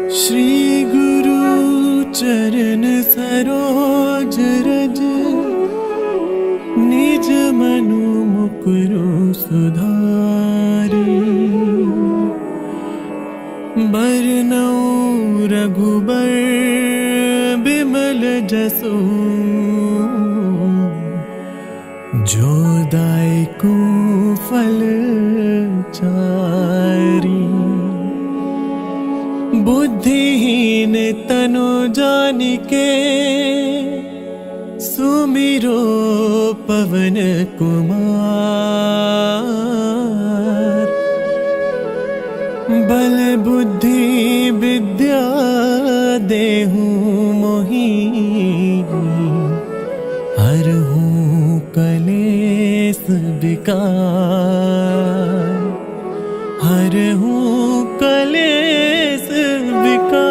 श्री गुरु चरण सरोज रज, निज मनु मुकुरु सुधारी। बरनउँ रघुबर बिमल जसु, जो दायकु फल चारी। बुद्धिहीन तनु जानिके, सुमिरो पवन कुमार। बल बुद्धि विद्या देहु मोहि, हरहु कलेस विकार। हरहु कलेस विकार।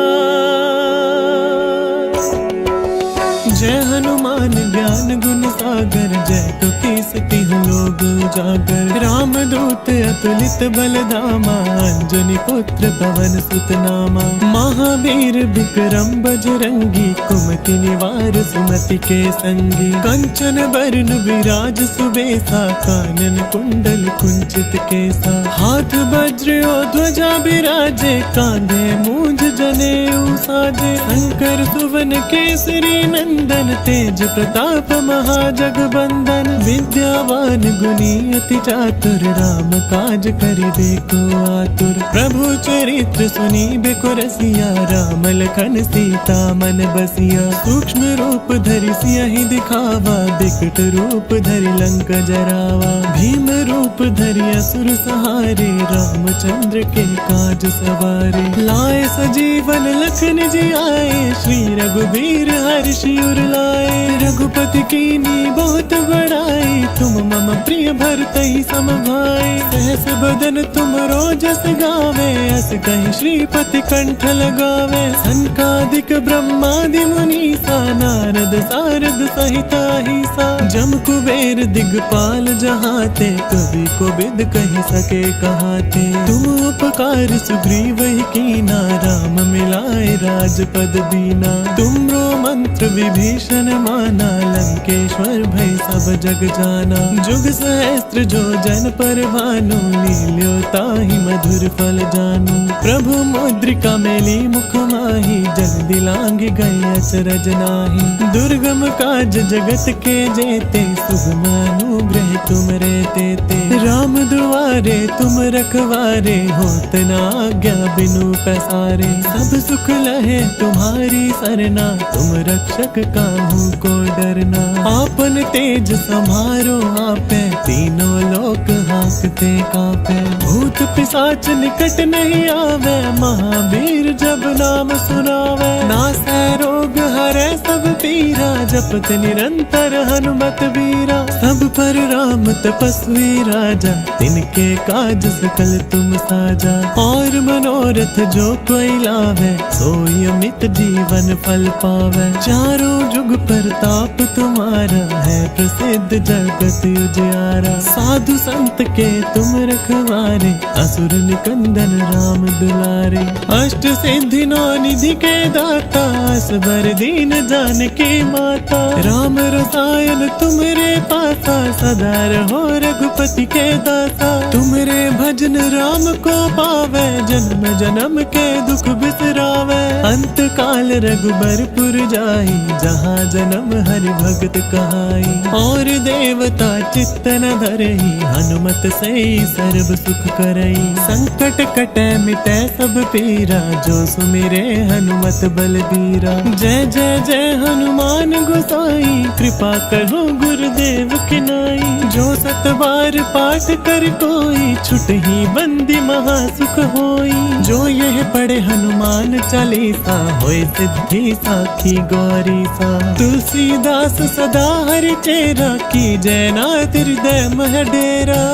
जय हनुमान ज्ञान गुण सागर, जय कपीस तिहुँ लोक उजागर। राम दूत अतुलित बल धामा, अंजनी पुत्र पवन सुत नामा। महावीर विक्रम बजरंगी, कुमति निवार सुमति के संगी। कंचन बरन विराज सुबेसा, कानन कुंडल कुंचित केसा। हाथ वज्र और ध्वजा बिराजे, कांधे मूंज जनेऊ साजे। शंकर सुवन केसरी नंदन, तेज प्रताप महाजगबंदन। विद्यावान गुणी अति चातुर, राम काज करिबे को आतुर। प्रभु चरित्र सुनिबे को रसिया, राम लखन सीता मन बसिया। सूक्ष्म रूप धरि सियहि दिखावा, बिकट रूप धरि लंक जरावा। भीम रूप धरि असुर सहारे, रामचंद्र के काज सवारे। लाए सजीवन लखन जियाए, श्री रघुबीर हर्षि उर लाए। रघुपति कीन्ही बहुत बड़ाई, तुम मम प्रिय भरतहि सम भाई। सहस बदन तुम रोजस गावे, अस कहि श्रीपति कंठ लगावे। सनकादिक ब्रह्मादि मुनीसा, नारद सारद सहित अहिसा। जम कुबेर दिगपाल जहाते, कवि कोविद कहि सके कहाते। तुम उपकार सुग्रीवहि कीना, राम मिलाए राजपद दीना। तुमरो मंत्र विभीषण माना, लंकेश्वर भय सब जग जाना। जुग सहस्त्र जो जन पर भानु, लील्यो ताहि मधुर फल जानू। प्रभु मुद्रिका मेली मुख माहि, जन दिलांग गए अचरज नाहि। दुर्गम काज जगत के जेते, सुगम अनुग्रह तुम रे तेते। राम दुआरे तुम रखवारे, होत न आज्ञा बिनु पैसारे। सब सुख लहे तुम्हारी सरना, तुम रक्षक काहू को डरना। आपन तेज समारो आपे, तीनों लोक हांकते कांपे। भूत पिशाच निकट नहीं आवे, महावीर जब नाम सुनावे। नासै रोग हरै सब पीरा, जपत निरंतर हनुमत वीरा। सब पर राम तपस्वी राजा, तिनके काज सकल तुम साजा। और मनोरथ जो कोई लावे, सोई अमित जीवन फल पावे। चारों जुग परताप तुम्हारा, है प्रसिद्ध जगत उजियारा। साधु संत के तुम रखवारे, असुर निकंदन राम दुलारे। अष्ट सिद्धि नौ निधि के दाता, असबर दीन जानकी माता। राम रसायन तुमरे पासा, सदा रहो रघुपति के दासा। तुमरे भजन राम को पावे, जन्म जन्म के दुख बिसरावे। अंत काल रघुबरपुर जाई, जहाँ जन्म हरि भगत कहाई। और देवता चित्त न धरई, हनुमत से सर्व सुख करई। संकट कटे मिटे सब पीरा, जो सुमिरे हनुमत बलबीरा। जय जय जय हनुमान गोसाई, कृपा करो गुरुदेव की नाई। जो सत बार पाठ कर कोई, छुटहि बंदी महा सुख होई। जो यह पढ़े हनुमान चालीसा, होय सिद्धि साखी गौरी सा। तुलसीदास सदा हरि चेरा, की जय नाथ हृदय मह डेरा।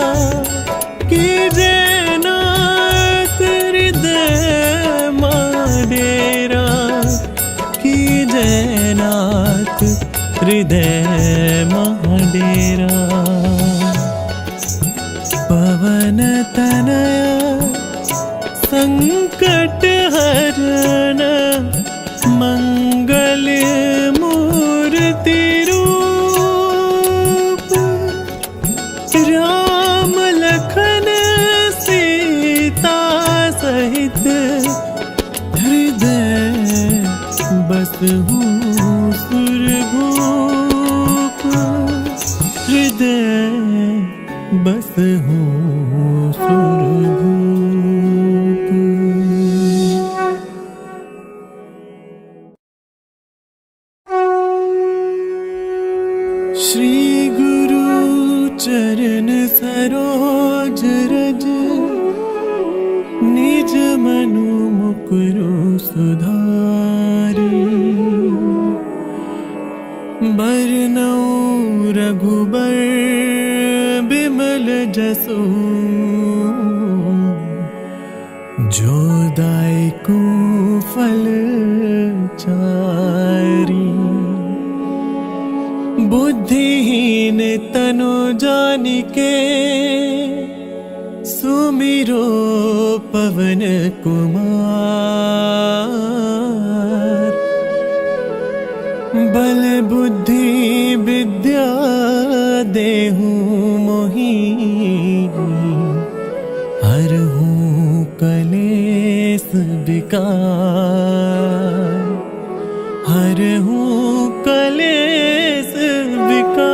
की जय नाथ हृदय मह डेरा। की जय नाथ हृदय मह डेरा। पवन तनया संकट हरण मंगल मूर्ति रूप, राम लखन सीता सहित हृदय बसहु सुरभूप, हृदय बसहु सुरभूप। श्री गुरु चरण सरोज रज, निज मनु मुकुरु सुधारी, बरनउँ रघुबर बिमल जसु, जो दायकु फल चारी। बुद्धिहीन तनु जानिके, सुमिरो पवन कुमार। बल बुद्धि विद्या देहु मोहि, हरहु कलेस विकार, हरहु कलेस विकार।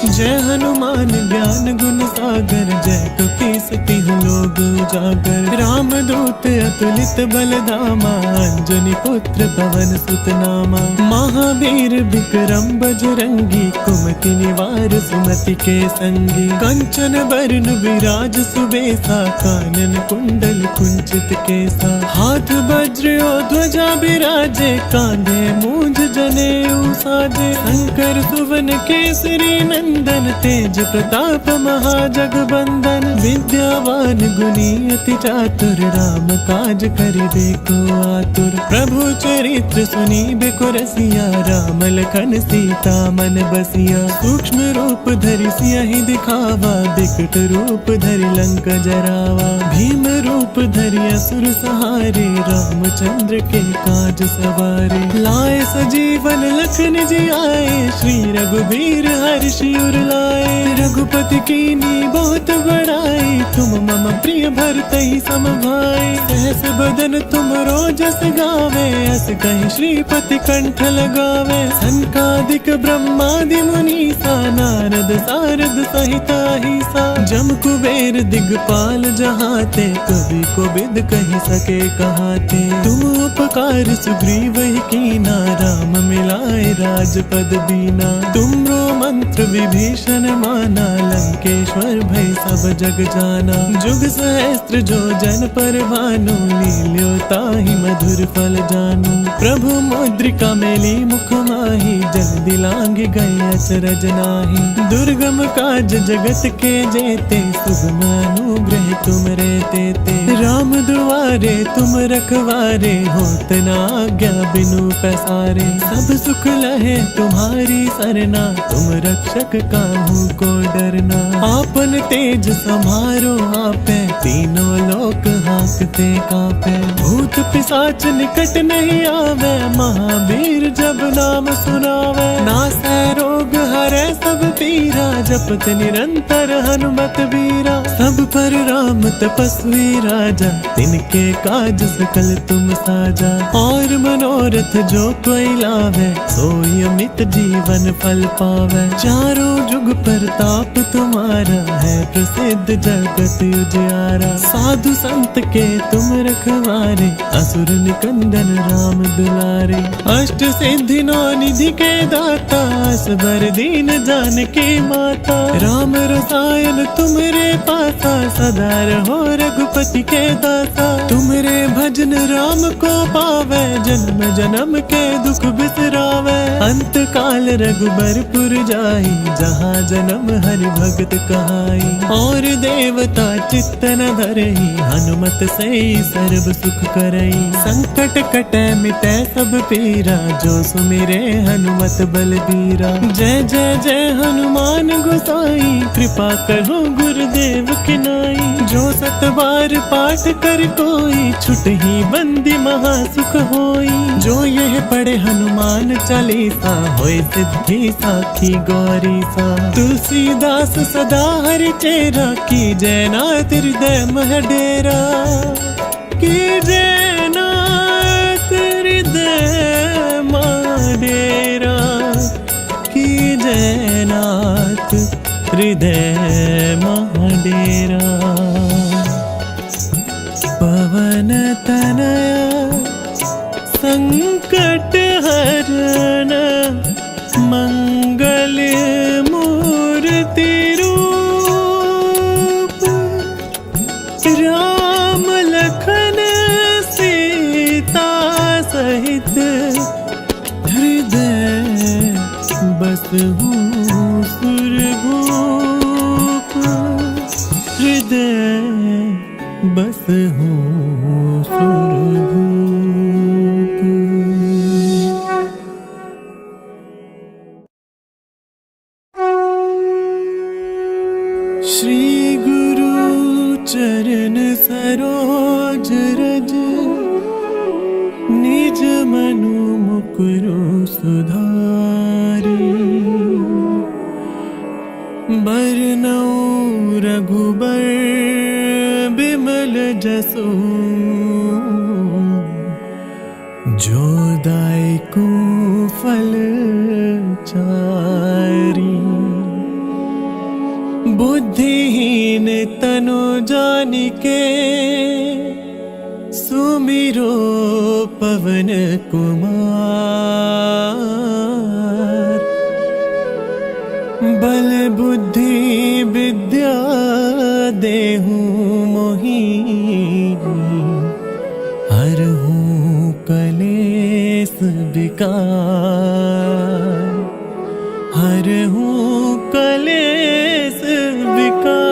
जय हनुमान ज्ञान गुण सागर, जय कपीस तिहु लोक उजागर। राम दूत अतुलित बल धामा, अंजनी पुत्र पवन सुत नामा। महावीर विक्रम बजरंगी, कुमति निवार सुमति के संगी। कंचन बरन विराज सुबेसा, कानन कुंडल कुंचित केसा। हाथ वज्र और ध्वजा बिराजे, कांधे मूंज जनेऊ साजे। शंकर सुवन केसरी नंदन, तेज प्रताप महाजगबंदन। विद्यावान गुणी अति चातुर, राम काज करिबे को आतुर। प्रभु चरित्र सुनिबे को रसिया, राम लखन सीता मन बसिया। सूक्ष्म रूप धरि सियहि दिखावा, बिकट रूप धरि लंक जरावा। भीम रूप धरि असुर सहारे, रामचंद्र के काज सवारे। लाए सजीवन लखन जियाए, श्री रघुबीर हर्षि उर लाए। रघुपति कीन्ही बहुत बड़ाई, तुम मम प्रिय भरतहि सम भाई। सहस बदन तुम रोजस गावे, अस कहि श्रीपति कंठ लगावे। सनकादिक ब्रह्मादि मुनीसा, नारद सारद सहित अहिसा। जम कुबेर दिगपाल जहाते, कवि कोविद कहि सके कहाते। तुम उपकार सुग्रीवहि कीना, राम मिलाए राजपद दीना। तुमरो मंत्र विभीषण माना, लंकेश्वर भय सब जग जाना। जुग सहस्त्र जो जन पर भानु, लील्यो ताहि मधुर फल जानू। प्रभु मुद्रिका मेली मुख माहि, जल दिलांघि गए अचरज नाहि। दुर्गम काज जगत के जेते, सुगम अनुग्रह तुम रे तेते। राम दुआरे तुम रखवारे, होत न आज्ञा बिनु पैसारे। सब सुख लहे तुम्हारी सरना, तुम रक्षक काहू को डरना। आपन तेज समारो आपे, तीनों लोक हाँकते कांपे। भूत पिशाच निकट नहीं आवे, महावीर जब नाम सुनावे। नासै रोग हरै सब पीरा, जपत निरंतर हनुमत वीरा। सब पर राम तपस्वी राजा, तिनके काज सकल तुम साजा। और मनोरथ जो कोई लावे, सोई अमित जीवन फल पावे। चारों जुग प्रताप तुम्हारा, है प्रसिद्ध जगत उजियारा। साधु संत के तुम रखवारे, असुर निकंदन राम दुलारे। अष्ट सिद्धि नौ निधि के दाता, असबर दीन जानकी माता। राम रसायन तुमरे पासा, सदा रहो रघुपति के दासा। तुमरे भजन राम को पावे, जन्म जन्म के दुख बिसरावे। अंत काल रघुबरपुर जाई, जहाँ जन्म हरि भगत कहाई। और देवता चित्त न धरई, हनुमत से सर्व सुख करई। संकट कटै मिटै सब पीरा, जो सुमिरे हनुमत बलबीरा। जय जय जय हनुमान गोसाई, कृपा करो गुरुदेव की नाई। जो 7 बार पाठ कर कोई छुट ही बंदी महासुख होई। जो यह पढ़े हनुमान चालीसा होए सिद्धि साखी गौरी सा। तुलसीदास सदा हरि चेरा की जयनाथ हृदय मह डेरा। की जयनाथ हृदय मह डेरा। की जयनाथ हृदय मह डेरा। पवन तनया संकट हरण मंगल मूर्ति रूप। राम लखन सीता सहित हृदय बसहु सुरभूप। हृदय बसहु सुरभूप। श्री गुरु चरण सरोज रज निज मनु मुकुरु सुधारी। बरनउँ रघुबर बिमल जसु जो दायकु फल चारी। बुद्धिहीन तनु जानिके सुमिरो पवन कुमार। बल बुद्धि विद्या देहु मोहि हरहु कलेस विकार। हरहु कलेस विकार।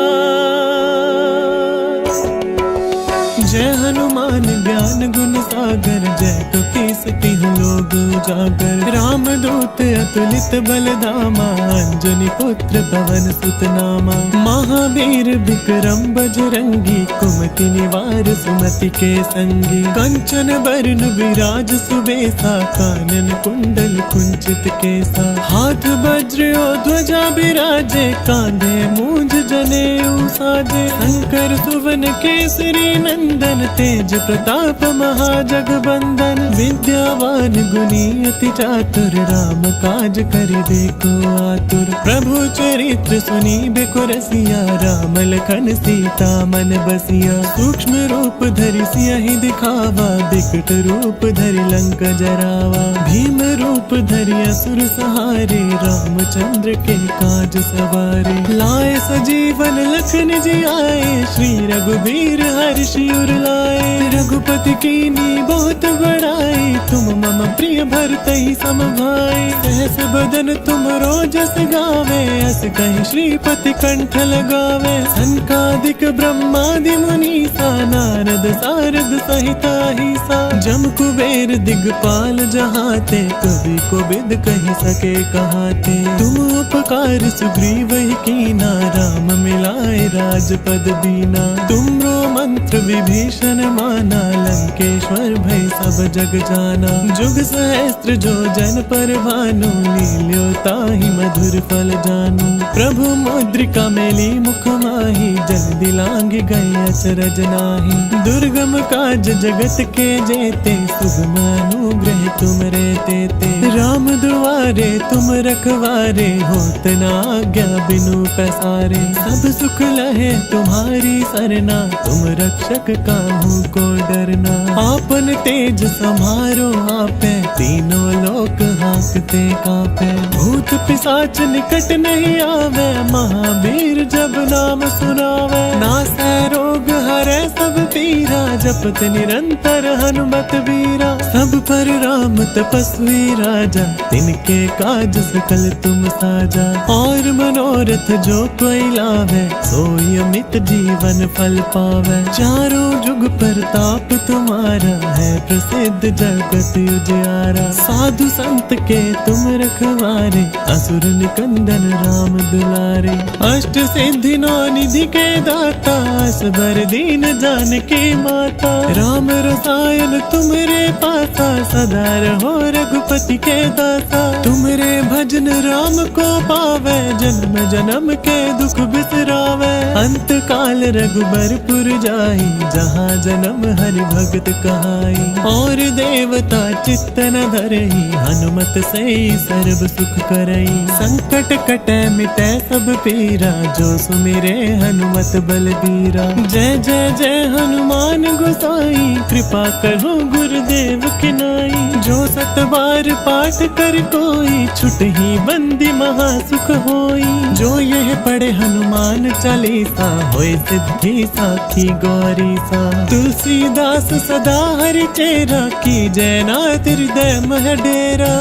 जय हनुमान ज्ञान गुण सागर। जय कपीस तिहुँ लोक उजागर। राम दूत अतुलित बल धामा। अंजनी पुत्र पवन सुत नामा। महावीर विक्रम बजरंगी। कुमति निवार सुमति के संगी। कंचन बरन विराज सुबेसा। कानन कुंडल कुंचित केसा। हाथ वज्र और ध्वजा बिराजे। कांधे मूंज जनेऊ साजे। शंकर सुवन केसरी नंदन। तेज प्रताप महाजगबंदन। विद्यावान गुणी अति चातुर। राम काज करिबे को आतुर। प्रभु चरित्र सुनिबे को रसिया। राम लखन सीता मन बसिया। सूक्ष्म रूप धरि सियहि दिखावा। बिकट रूप धरि लंक जरावा। भीम रूप धरि असुर सहारे। रामचंद्र के काज सवारे। लाए सजीवन लखन जियाए। श्री रघुबीर हर्षि उर लाए। रघुपति कीन्ही बहुत बड़ाई। तुम मम प्रिय भरतहि सम भाई। सहस बदन तुम रोजस गावे। अस कहि श्रीपति कंठ लगावे। सनकादिक ब्रह्मादि मुनीसा। नारद सारद सहित अहिसा। जम कुबेर दिगपाल जहाते। कवि कोविद कहि सके कहाते। तुम उपकार सुग्रीव ही कीना। राम मिलाए राजपद दीना। तुमरो मंत्र विभीषण माना। लंकेश्वर भय सब जग जाना। जुग सहस्त्र जो जन पर भानु। लील्यो ताहि मधुर फल जानू। प्रभु मुद्रिका मेली मुख माहि। जल्दी लांघ गए अचरज नाहि। दुर्गम काज जगत के जेते। सुगम अनुग्रह तुम रे तेते। राम दुआरे तुम रखवारे। होत न आज्ञा बिनु पैसारे। सब सुख लहे तुम्हारी सरना। तुम रक्षक काहू को डरना। आपन तेज समारो आपे। तीनों लोक हांकते कांपे। भूत पिशाच निकट नहीं आवे। महावीर जब नाम सुनावे। नासै रोग हरै सब पीरा। जपत निरंतर हनुमत वीरा। सब पर राम तपस्वी राजा, तिनके काज सकल तुम साजा। और मनोरथ जो कोई लावे, सोई अमित जीवन फल पावे। चारों जुग प्रताप तुम्हारा, है प्रसिद्ध जगत उजियारा। साधु संत के तुम रखवारे, असुर निकंदन राम दुलारे। अष्ट सिद्धि नौ निधि के दाता, असबर दीन जानकी माता। राम रसायन तुम्हारे पासा, सदा रहो रघुपति के दासा। तुम्हारे भजन राम को पावे, जन्म जन्म के दुख बिसरावे। अंत काल रघुबरपुर जाई, जहाँ जन्म हरि भगत कहाई। और देवता चित्त न धरई, हनुमत से सर्व सुख करई। संकट कटे मिटे सब पीरा, जो सुमिरे हनुमत बलबीरा। जय जय जय हनुमान गोसाई, कृपा करो गुरुदेव की नाई। जो सत बार पाठ कर कोई, छुटहि बंदी महासुख होई। जो यह पढ़े हनुमान चालीसा, होय सिद्धि साखी गौरी सा। तुलसीदास सदा हरि चेरा, की जय नाथ हृदय मह डेरा।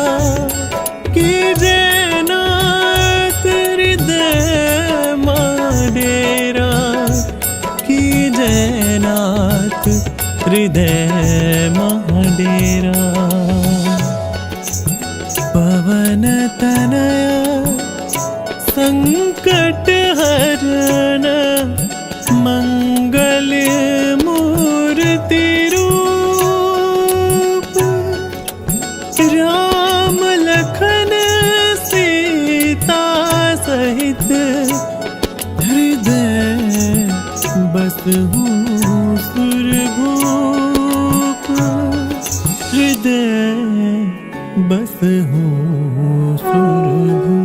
की जय नाथ हृदय मह डेरा। की जय नाथ हृदय मह डेरा। पवन तनया संकट हरण, मंगल मूर्ति रूप। राम लखन सीता सहित, हृदय बसहु सुरभूप। हृदय बसहु सुरभूप।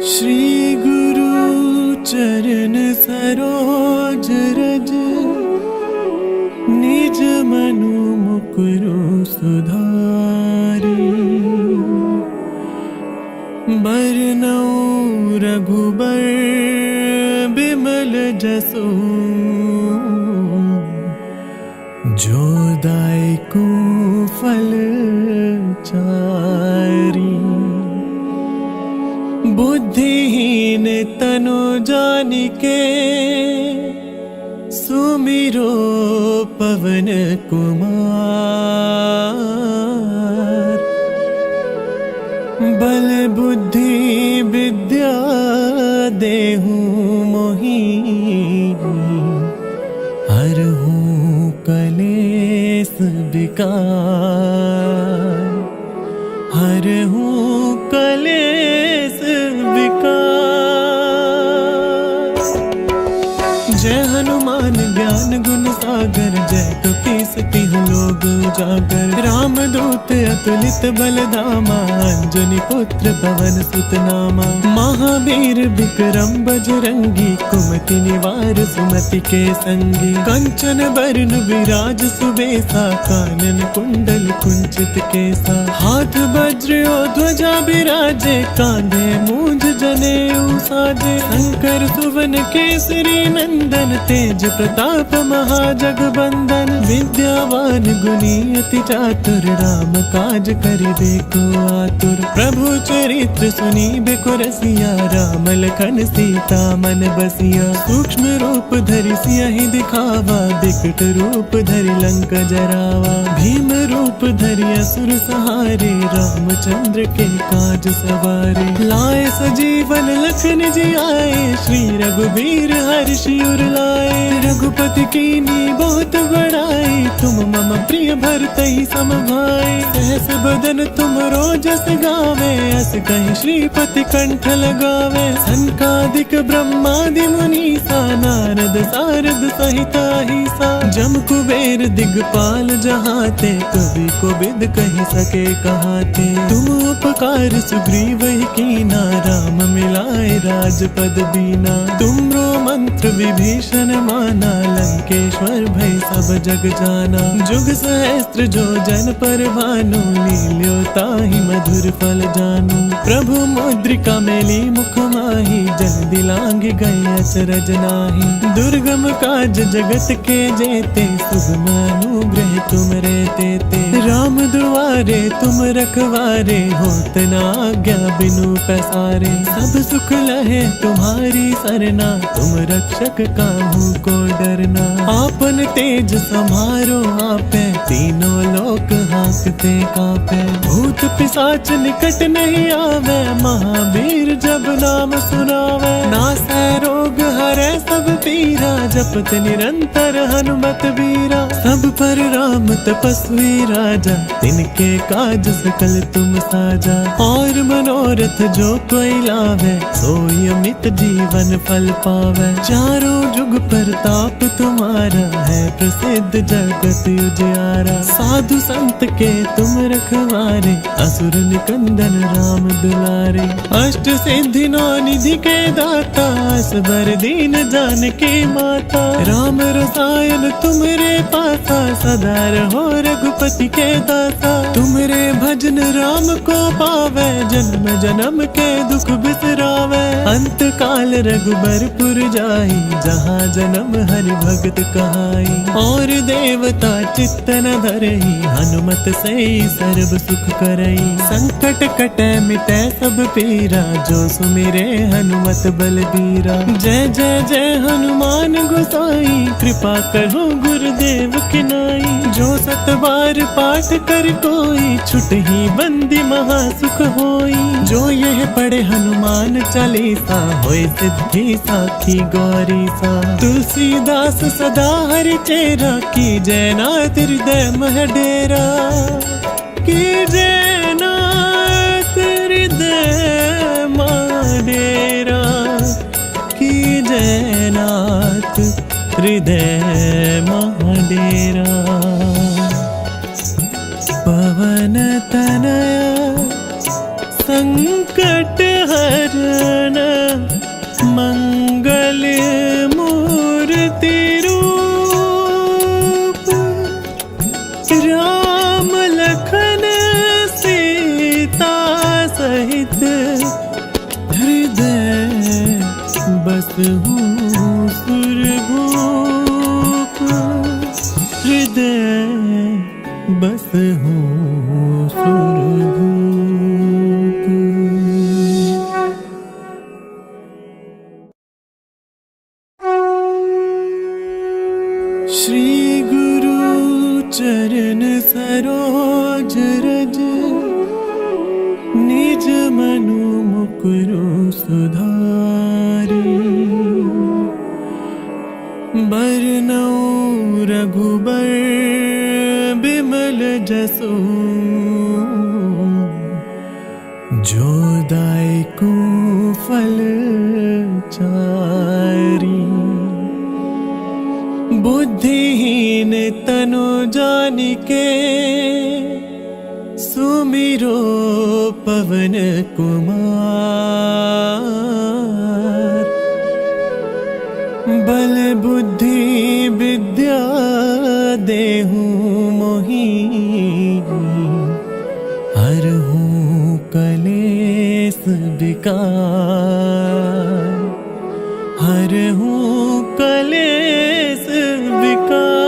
श्री गुरु चरण सरोज रज, निज मनु मुकुरु सुधारी। बरनउँ रघुबर बिमल जसु, जो दायकु फल चारी। बुद्धिहीन तनु जानिके, सुमिरो पवन कुमार। बल बुद्धि विद्या देहु मोहि, हरहु कलेस विकार। हरहु कलेस विकार। जय हनुमान ज्ञान गुण सागर, जय कपीस तिहुँ लोक उजागर। राम दूत अतुलित बल धामा, अंजनी पुत्र पवन सुत नामा। महावीर विक्रम बजरंगी, कुमति निवार सुमति के संगी। कंचन बरन विराज सुबेसा, कानन कुंडल कुंचित केसा। हाथ वज्र और ध्वजा बिराजे, कांधे मूंज जनेऊ साजे। शंकर सुवन केसरी नंदन, तेज प्रताप महाजगबंदन। विद्यावान गुणी अति चातुर, राम काज करिबे को आतुर। प्रभु चरित्र सुनिबे को रसिया, राम लखन सीता मन बसिया। सूक्ष्म रूप धरि सियहि दिखावा, बिकट रूप धरि लंक जरावा। भीम रूप धरि असुर सहारे, रामचंद्र के काज सवारे। लाए सजीवन लखन जियाए, श्री रघुबीर हर्षि उर लाए। रघुपति कीन्ही बहुत बड़ाई, तुम मम प्रिय भरतहि सम भाई। सहस बदन तुम रोजस गावे, अस कहि श्रीपति कंठ लगावे। सनकादिक ब्रह्मादि मुनीसा, नारद सारद सहित अहिसा। जम कुबेर दिगपाल जहाते, कवि को बिद कही सके कहाते। तुम उपकार सुग्रीव ही कीना, राम मिलाए राजपद दीना। तुमरो मंत्र विभीषण माना, लंकेश्वर भय सब जग जाना। जुग सहस्त्र जो जन पर भानु, लील्यो ताहि मधुर फल जानू। प्रभु मुद्रिका मेली मुख माही, जल दिलांग गए अचरज नाही। दुर्गम काज जगत के जेते, सुगम अनुग्रह तुम रे तेते। राम दुआरे तुम रखवारे, होत न आज्ञा बिनु पैसारे। सब सुख लहे तुम्हारी सरना, तुम रक्षक काहू को डरना। आपन तेज समारो आपे, तीनों लोक हाँकते कापे। भूत पिशाच निकट नहीं आवे, महावीर जब नाम सुनावे। नासै रोग हरै सब पीरा, जपत निरंतर हनुमत बीरा। सब पर राम तपस्वी राजा, तिनके काज सकल तुम साजा। और मनोरथ जो कोई लावे, सोई अमित जीवन फल पावे। चारों जुग प्रताप तुम्हारा, है प्रसिद्ध जगत उजियारा। साधु संत के तुम रखवारे, असुर निकंदन राम दुलारे। अष्ट सिद्धि नौ निधि के दाता, असबर दीन जानकी माता। राम रसायन तुमरे पासा, सदा रहो रघुपति के दासा। तुमरे भजन राम को पावे, जन्म जन्म के दुख बिसरावे। अंत काल रघुबरपुर जाई, जहाँ जन्म हरि भगत कहाई। और देवता चित्त न धरई, हनुमत से सर्व सुख करई। संकट कटे मिटे सब पीरा, जो सुमिरे हनुमत बलबीरा। जय जय जय हनुमान गोसाई, कृपा करो गुरुदेव की नाई। जो सत बार पाठ कर कोई, छुट ही बंदी महासुख होई। जो यह पढ़े हनुमान चालीसा, होए सिद्धि साखी गौरी सा। तुलसीदास सदा हरि चेरा, की जय नाथ हृदय मह डेरा। की जय नाथ हृदय मह डेरा। की जय नाथ हृदय मह डेरा। पवन तनया संकट हरण, मंगल मूर्ति रूप। राम लखन सीता सहित, हृदय बसहु सुरभूप। हृदय बसहु सुरभूप। श्री गुरु चरण सरोज रज, निज मनु मुकुरु सुधारी। बरनउँ रघुबर बिमल जसु, जो दायकु फल चारी। बुद्धिहीन तनु जानिके, सुमिरो पवन कुमार। बल बुद्धि विद्या देहु मोहि, हरहु कलेस विकार। हरहु कलेस विकार।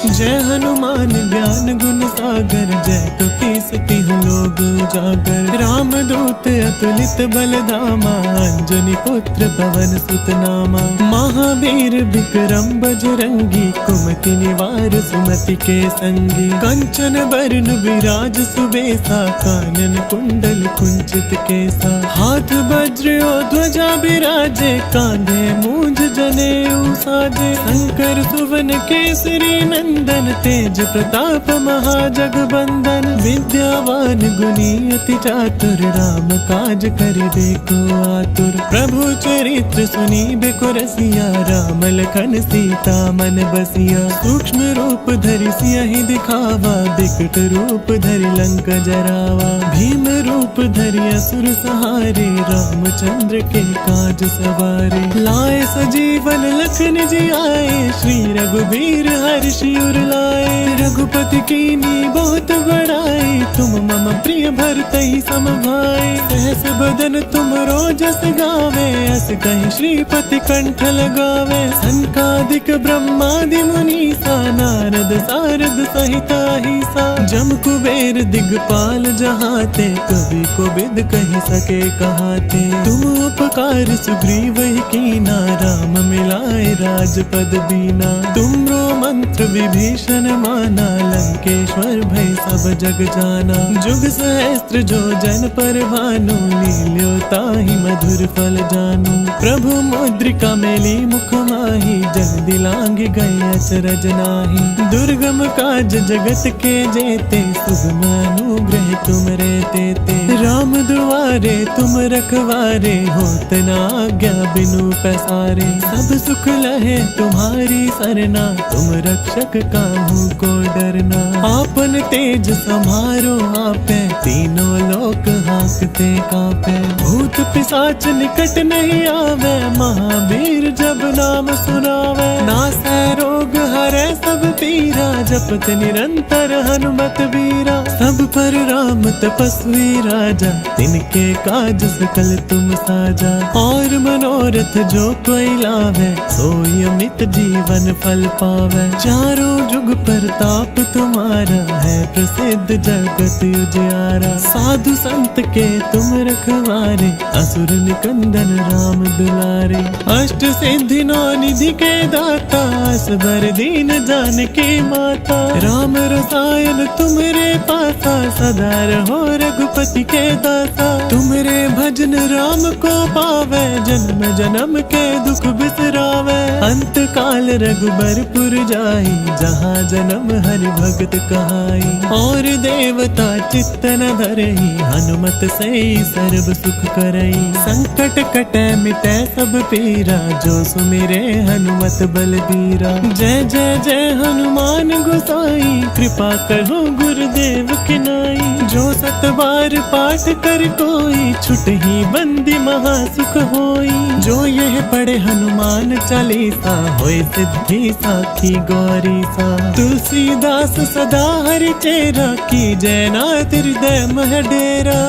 जय हनुमान ज्ञान गुण सागर, जय कपीसति लोग उजागर। राम दूत अतुलित बल धामा, अंजनी पुत्र पवन सुत नामा। महावीर विक्रम बजरंगी, कुमति निवार सुमति के संगी। कंचन बरन विराज सुबेसा, कानन कुंडल कुंचित केसा। हाथ वज्र और ध्वजा बिराजे, कांधे मूंज जनेऊ साजे। शंकर सुवन केसरी नंदन, तेज प्रताप महाजगबंदन। विद्यावान सुनी अति चातुर, राम काज करिबे को आतुर। प्रभु चरित्र सुनी बेको रसिया, राम लखन सीता मन बसिया। सूक्ष्म रूप धरि सियहि दिखावा, बिकट रूप धरि लंक जरावा। भीम रूप धरि असुर सहारे, रामचंद्र के काज सवारे। लाए सजीवन लखन जी आए, श्री रघुबीर हर्षि उर लाए। रघुपति कीन्ही बहुत बड़ाई, तुम मम प्रिय भरतहि सम भाई। सहस बदन तुम रोजस गावे, अस कहि श्रीपति कंठ लगावे। सनकादिक ब्रह्मादि मुनीसा, नारद सारद सहित अहिसा। जम कुबेर दिगपाल जहाते, कवि कोविद कहि सके कहाते। तुम उपकार सुग्रीव ही कीना, राम मिलाए राजपद दीना। तुमरो मंत्र विभीषण माना, लंकेश्वर भय सब जग जाना। जुग सहस्त्र जो जन पर भानु, लील्यो ताहि मधुर फल जानू। प्रभु मुद्रिका मेली मुख माहि, जग दिलांग गए अचरज नाहि। दुर्गम काज जगत के जेते, सुगम अनुग्रह तुम रे तेते। राम दुआरे तुम रखवारे, होत न आज्ञा बिनु पैसारे। सब सुख लहे तुम्हारी सरना, तुम रक्षक काहू को डरना। आपन तेज समारो आपे, तीनों लोक हांकते कांपे। भूत पिशाच निकट नहीं आवे, महावीर जब नाम सुनावे। नासै रोग हरै सब पीरा, जपत निरंतर हनुमत वीरा। सब पर राम तपस्वी राजा, तिनके काज सकल तुम साजा। और मनोरथ जो कोई लावे, सोई अमित जीवन फल पावे। चारों जुग परताप तुम्हारा, है प्रसिद्ध जगत उजियारा। साधु संत के तुम रखवारे, असुर निकंदन राम दुलारे। अष्ट सिद्धि नौ निधि के दाता, असबर दीन जानकी माता। राम रसायन तुमरे पासा, सदा रहो रघुपति के दासा। तुमरे भजन राम को पावे, जन्म जन्म के दुख बिसरावे। अंत काल रघुबरपुर जाई, जहाँ जन्म हरि भगत कहाई। और देवता चित्त न धरई, हनुमत से सर्व सुख करई। संकट कटे मिटे सब पीरा, जो सुमिरे हनुमत बलबीरा। जय जय जय हनुमान गोसाई, कृपा करो गुरुदेव की नाई। जो सत बार पाठ कर कोई, छुटहि बंदी महा सुख होई। जो यह पढ़े हनुमान चालीसा, होय सिद्धि साखी गौरी सा। तुलसीदास सदा हरि चेरा, की जय नाथ हृदय मह डेरा।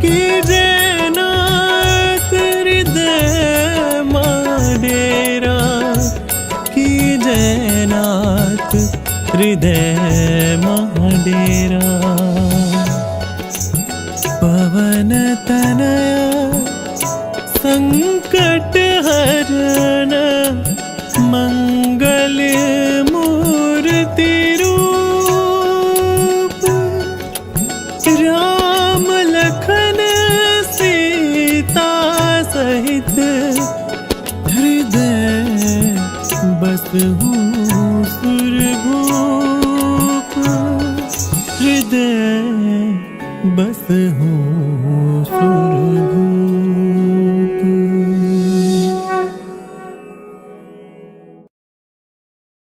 की जय नाथ हृदय मह डेरा। की जय नाथ हृदय मह डेरा। पवन तनया संकट हरण, मंगल मूर्ति रूप। राम लखन सीता सहित, हृदय बसहु सुरभूप। हृदय बसहु